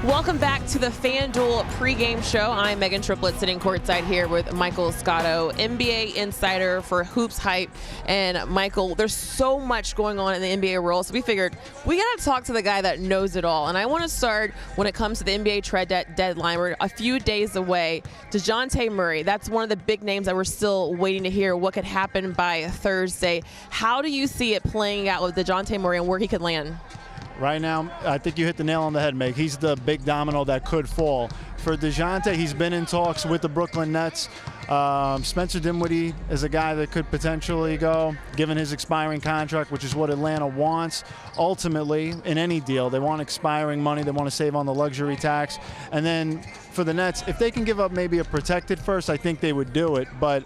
Welcome back to the FanDuel pregame show. I'm Megan Triplett sitting courtside here with Michael Scotto, NBA insider for HoopsHype. And Michael, there's so much going on in the NBA world, so we figured we got to talk to the guy that knows it all. And I want to start when it comes to the NBA trade deadline. We're a few days away. Dejounte Murray, that's one of the big names that we're still waiting to hear what could happen by Thursday. How do you see it playing out with Dejounte Murray and where he could land? Right now, I think you hit the nail on the head, Meg. He's the big domino that could fall. For Dejounte, he's been in talks with the Brooklyn Nets. Spencer Dinwiddie is a guy that could potentially go, given his expiring contract, which is what Atlanta wants. Ultimately, in any deal, they want expiring money. They want to save on the luxury tax. And then for the Nets, if they can give up maybe a protected first, I think they would do it. But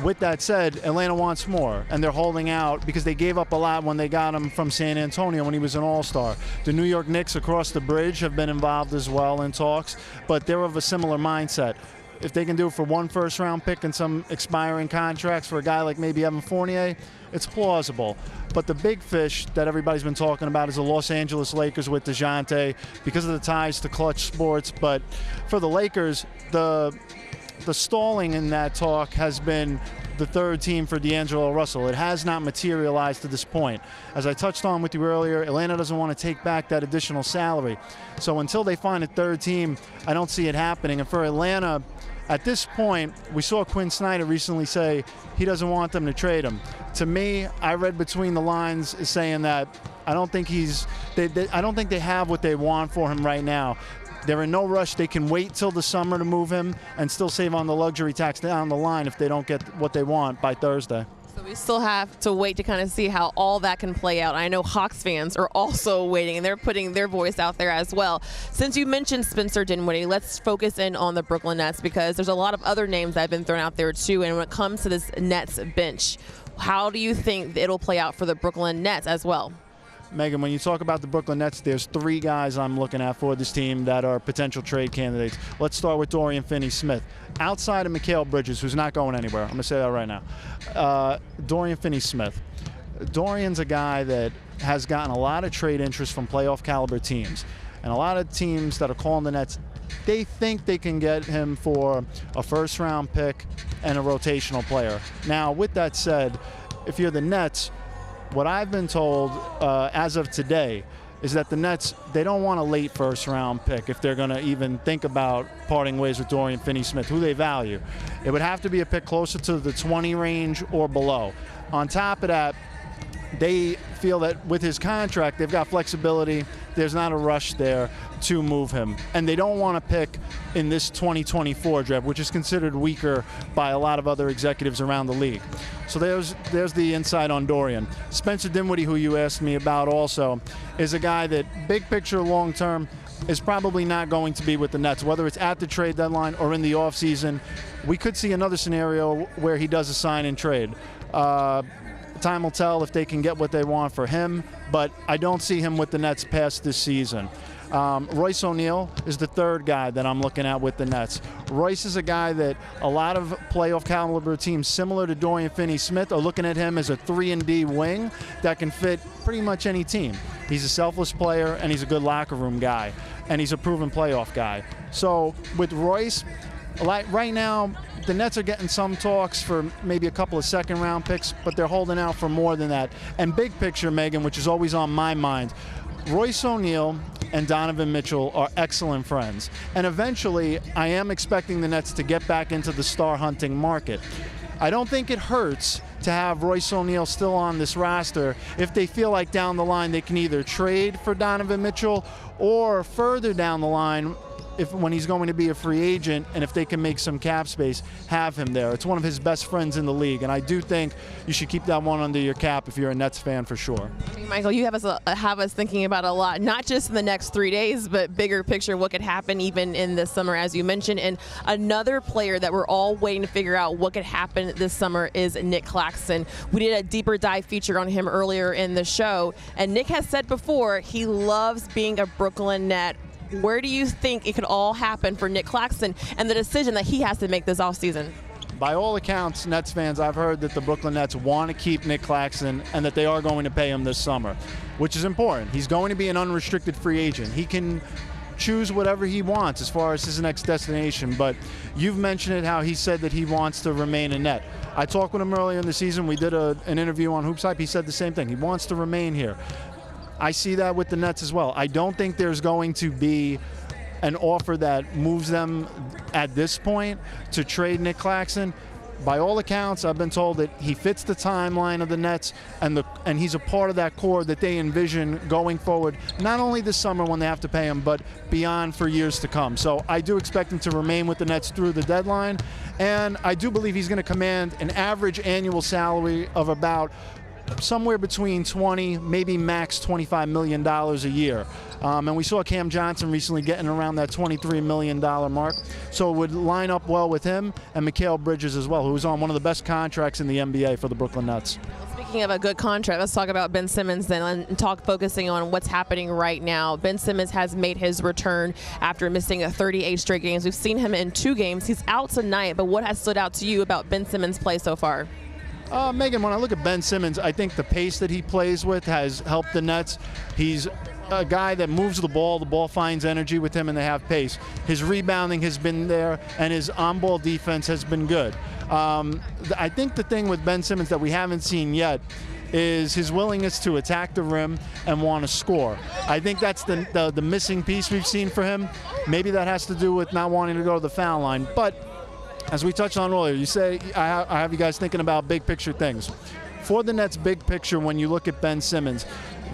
with that said, Atlanta wants more, and they're holding out because they gave up a lot when they got him from San Antonio when he was an all-star. The New York Knicks across the bridge have been involved as well in talks, but they're of a similar mindset. If they can do it for one first-round pick and some expiring contracts for a guy like maybe Evan Fournier, it's plausible. But the big fish that everybody's been talking about is the Los Angeles Lakers with Dejounte because of the ties to Clutch Sports. But for the Lakers, the stalling in that talk has been the third team for D'Angelo Russell. It has not materialized to this point. As I touched on with you earlier, Atlanta doesn't want to take back that additional salary. So until they find a third team, I don't see it happening. And for Atlanta, at this point, we saw Quinn Snyder recently say he doesn't want them to trade him. To me, I read between the lines as saying that I don't think I don't think they have what they want for him right now. They're in no rush. They can wait till the summer to move him and still save on the luxury tax down the line if they don't get what they want by Thursday. So we still have to wait to kind of see how all that can play out. I know Hawks fans are also waiting, and they're putting their voice out there as well. Since you mentioned Spencer Dinwiddie, let's focus in on the Brooklyn Nets because there's a lot of other names that have been thrown out there too. And when it comes to this Nets bench, how do you think it'll play out for the Brooklyn Nets as well? Megan, when you talk about the Brooklyn Nets, there's three guys I'm looking at for this team that are potential trade candidates. Let's start with Dorian Finney-Smith. Outside of Mikal Bridges, who's not going anywhere, I'm going to say that right now. Dorian Finney-Smith. Dorian's a guy that has gotten a lot of trade interest from playoff caliber teams. And a lot of teams that are calling the Nets, they think they can get him for a first-round pick and a rotational player. Now, with that said, if you're the Nets, what I've been told as of today is that the Nets, they don't want a late first-round pick if they're going to even think about parting ways with Dorian Finney-Smith, who they value. It would have to be a pick closer to the 20 range or below. On top of that, they feel that with his contract, they've got flexibility. There's not a rush there to move him. And they don't want to pick in this 2024 draft, which is considered weaker by a lot of other executives around the league. So there's the insight on Dorian. Spencer Dinwiddie, who you asked me about also, is a guy that big picture long term is probably not going to be with the Nets, whether it's at the trade deadline or in the offseason. We could see another scenario where he does a sign and trade. Time will tell if they can get what they want for him, but I don't see him with the Nets past this season. Royce O'Neale is the third guy that I'm looking at with the Nets. Royce is a guy that a lot of playoff caliber teams similar to Dorian Finney-Smith are looking at him as a 3-and-D wing that can fit pretty much any team. He's a selfless player, and he's a good locker room guy, and he's a proven playoff guy. So with Royce, right now, the Nets are getting some talks for maybe a couple of second-round picks, but they're holding out for more than that. And big picture, Megan, which is always on my mind, Royce O'Neale and Donovan Mitchell are excellent friends. And eventually, I am expecting the Nets to get back into the star hunting market. I don't think it hurts to have Royce O'Neale still on this roster if they feel like down the line they can either trade for Donovan Mitchell or further down the line, when he's going to be a free agent, and if they can make some cap space, have him there. It's one of his best friends in the league, and I do think you should keep that one under your cap if you're a Nets fan for sure. Michael, you have us thinking about a lot, not just in the next 3 days, but bigger picture, what could happen even in the summer, as you mentioned. And another player that we're all waiting to figure out what could happen this summer is Nick Claxton. We did a deeper dive feature on him earlier in the show, and Nick has said before he loves being a Brooklyn Net. Where do you think it could all happen for Nick Claxton and the decision that he has to make this offseason? By all accounts, Nets fans, I've heard that the Brooklyn Nets want to keep Nick Claxton and that they are going to pay him this summer, which is important. He's going to be an unrestricted free agent. He can choose whatever he wants as far as his next destination. But you've mentioned it, how he said that he wants to remain a Net. I talked with him earlier in the season. We did an interview on HoopsHype. He said the same thing. He wants to remain here. I see that with the Nets as well. I don't think there's going to be an offer that moves them at this point to trade Nick Claxton. By all accounts, I've been told that he fits the timeline of the Nets, and he's a part of that core that they envision going forward, not only this summer when they have to pay him, but beyond for years to come. So I do expect him to remain with the Nets through the deadline, and I do believe he's going to command an average annual salary of about somewhere between 20, maybe max $25 million a year. And we saw Cam Johnson recently getting around that $23 million mark. So it would line up well with him and Mikal Bridges as well, who's on one of the best contracts in the NBA for the Brooklyn Nets. Speaking of a good contract, let's talk about Ben Simmons then and focusing on what's happening right now. Ben Simmons has made his return after missing 38 straight games. We've seen him in 2 games. He's out tonight, but what has stood out to you about Ben Simmons' play so far? Megan, when I look at Ben Simmons, I think the pace that he plays with has helped the Nets. He's a guy that moves the ball finds energy with him, and they have pace. His rebounding has been there, and his on-ball defense has been good. I think the thing with Ben Simmons that we haven't seen yet is his willingness to attack the rim and want to score. I think that's the missing piece we've seen for him. Maybe that has to do with not wanting to go to the foul line, but as we touched on earlier, you say I have you guys thinking about big picture things. For the Nets' big picture, when you look at Ben Simmons,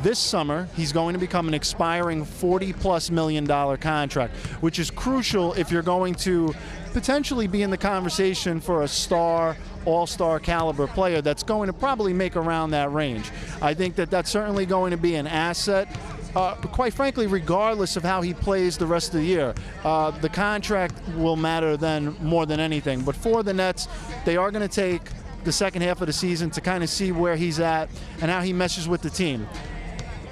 this summer he's going to become an expiring $40+ million contract, which is crucial if you're going to potentially be in the conversation for a star, all-star caliber player that's going to probably make around that range. I think that that's certainly going to be an asset. Quite frankly, regardless of how he plays the rest of the year, the contract will matter then more than anything. But for the Nets, they are going to take the second half of the season to kind of see where he's at and how he meshes with the team.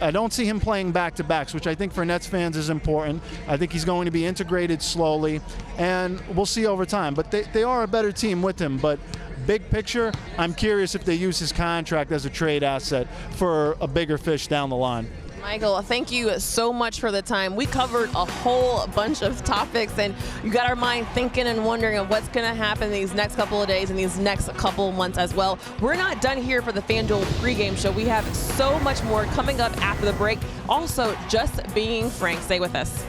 I don't see him playing back-to-backs, which I think for Nets fans is important. I think he's going to be integrated slowly, and we'll see over time. But they are a better team with him. But big picture, I'm curious if they use his contract as a trade asset for a bigger fish down the line. Michael, thank you so much for the time. We covered a whole bunch of topics, and you got our mind thinking and wondering of what's going to happen these next couple of days and these next couple of months as well. We're not done here for the FanDuel pregame show. We have so much more coming up after the break. Also, Just Being Frank. Stay with us.